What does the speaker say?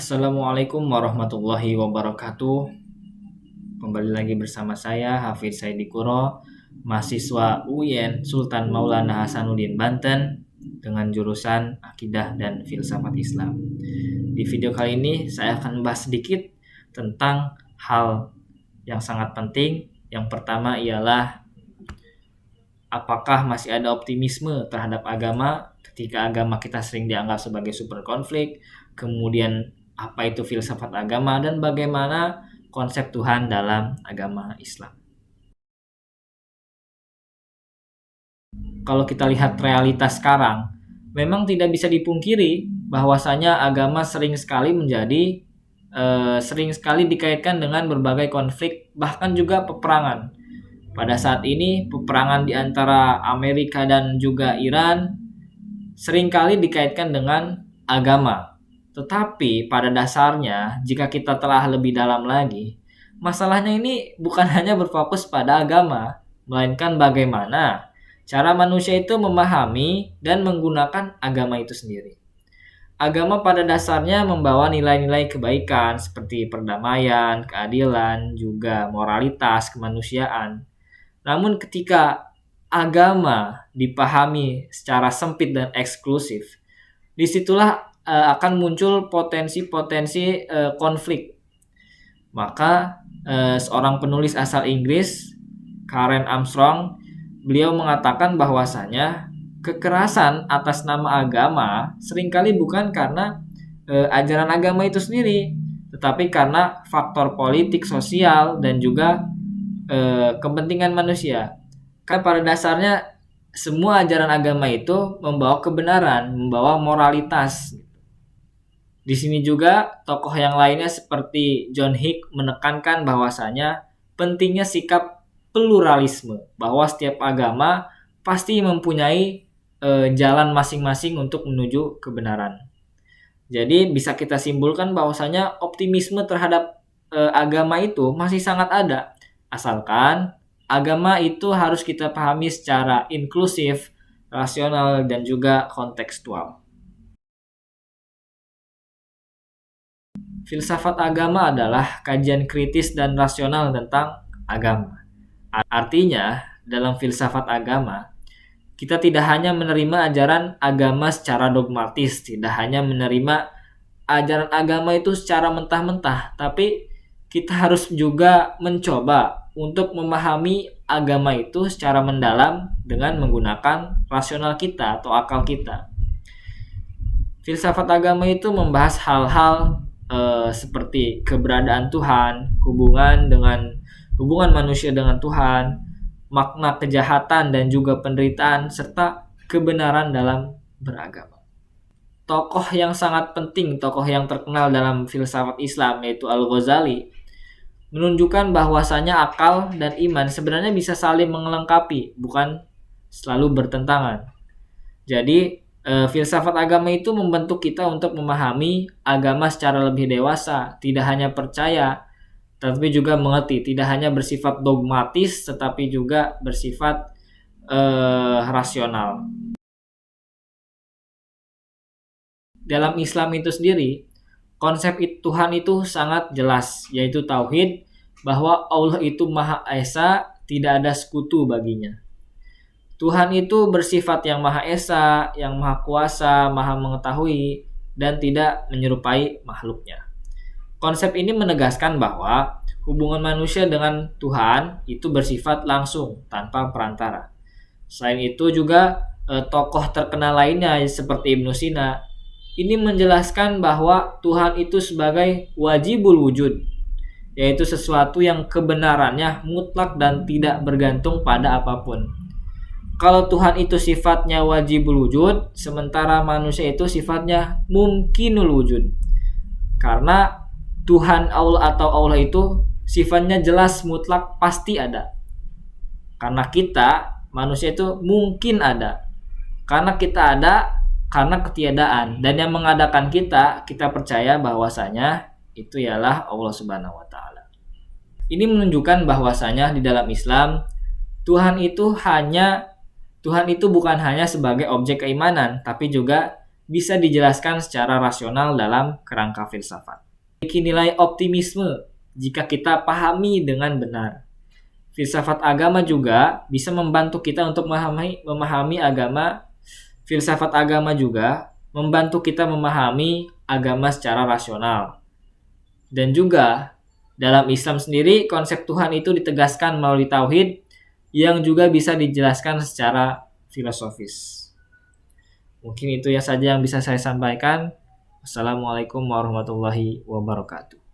Assalamualaikum warahmatullahi wabarakatuh. Kembali lagi bersama saya Hafidz Saidikuro, mahasiswa UIN Sultan Maulana Hasanuddin Banten dengan jurusan Akidah dan Filsafat Islam. Di video kali ini saya akan membahas sedikit tentang hal yang sangat penting. Yang pertama ialah apakah masih ada optimisme terhadap agama ketika agama kita sering dianggap sebagai sumber konflik. Kemudian apa itu filsafat agama dan bagaimana konsep Tuhan dalam agama Islam. Kalau kita lihat realitas sekarang, memang tidak bisa dipungkiri bahwasanya agama sering sekali dikaitkan dengan berbagai konflik, bahkan juga peperangan. Pada saat ini, peperangan di antara Amerika dan juga Iran seringkali dikaitkan dengan agama. Tetapi pada dasarnya, jika kita telah lebih dalam lagi, masalahnya ini bukan hanya berfokus pada agama, melainkan bagaimana cara manusia itu memahami dan menggunakan agama itu sendiri. Agama pada dasarnya membawa nilai-nilai kebaikan seperti perdamaian, keadilan, juga moralitas, kemanusiaan. Namun ketika agama dipahami secara sempit dan eksklusif, disitulah akan muncul potensi-potensi konflik. Maka seorang penulis asal Inggris, Karen Armstrong, beliau mengatakan bahwasanya kekerasan atas nama agama seringkali bukan karena ajaran agama itu sendiri, tetapi karena faktor politik, sosial, dan juga kepentingan manusia. Karena pada dasarnya semua ajaran agama itu membawa kebenaran, membawa moralitas. Di sini juga tokoh yang lainnya seperti John Hick menekankan bahwasanya pentingnya sikap pluralisme, bahwa setiap agama pasti mempunyai jalan masing-masing untuk menuju kebenaran. Jadi bisa kita simpulkan bahwasanya optimisme terhadap agama itu masih sangat ada, asalkan agama itu harus kita pahami secara inklusif, rasional, dan juga kontekstual. Filsafat agama adalah kajian kritis dan rasional tentang agama. Artinya, dalam filsafat agama, kita tidak hanya menerima ajaran agama secara dogmatis, tidak hanya menerima ajaran agama itu secara mentah-mentah, tapi kita harus juga mencoba untuk memahami agama itu secara mendalam dengan menggunakan rasional kita atau akal kita. Filsafat agama itu membahas hal-hal seperti keberadaan Tuhan, hubungan manusia dengan Tuhan, makna kejahatan dan juga penderitaan, serta kebenaran dalam beragama. Tokoh yang sangat penting, tokoh yang terkenal dalam filsafat Islam yaitu Al-Ghazali, menunjukkan bahwasanya akal dan iman sebenarnya bisa saling melengkapi, bukan selalu bertentangan. Jadi filsafat agama itu membentuk kita untuk memahami agama secara lebih dewasa, tidak hanya percaya, tetapi juga mengerti, tidak hanya bersifat dogmatis, tetapi juga bersifat rasional. Dalam Islam itu sendiri, konsep Tuhan itu sangat jelas, yaitu tauhid, bahwa Allah itu Maha Esa, tidak ada sekutu baginya. Tuhan itu bersifat yang Maha Esa, yang Maha Kuasa, Maha Mengetahui, dan tidak menyerupai makhluknya. Konsep ini menegaskan bahwa hubungan manusia dengan Tuhan itu bersifat langsung, tanpa perantara. Selain itu juga tokoh terkenal lainnya seperti Ibnu Sina, ini menjelaskan bahwa Tuhan itu sebagai wajibul wujud, yaitu sesuatu yang kebenarannya mutlak dan tidak bergantung pada apapun. Kalau Tuhan itu sifatnya wajibul wujud, sementara manusia itu sifatnya mungkinul wujud. Karena Tuhan Allah atau Allah itu sifatnya jelas, mutlak, pasti ada. Karena kita, manusia itu mungkin ada. Karena kita ada, karena ketiadaan. Dan yang mengadakan kita percaya bahwasanya itu ialah Allah Subhanahu wa Ta'ala. Ini menunjukkan bahwasanya di dalam Islam, Tuhan itu bukan hanya sebagai objek keimanan, tapi juga bisa dijelaskan secara rasional dalam kerangka filsafat. Memiliki nilai optimisme jika kita pahami dengan benar. Filsafat agama juga bisa membantu kita untuk memahami agama. Filsafat agama juga membantu kita memahami agama secara rasional. Dan juga dalam Islam sendiri konsep Tuhan itu ditegaskan melalui tauhid yang juga bisa dijelaskan secara filosofis. Mungkin itu ya saja yang bisa saya sampaikan. Assalamualaikum warahmatullahi wabarakatuh.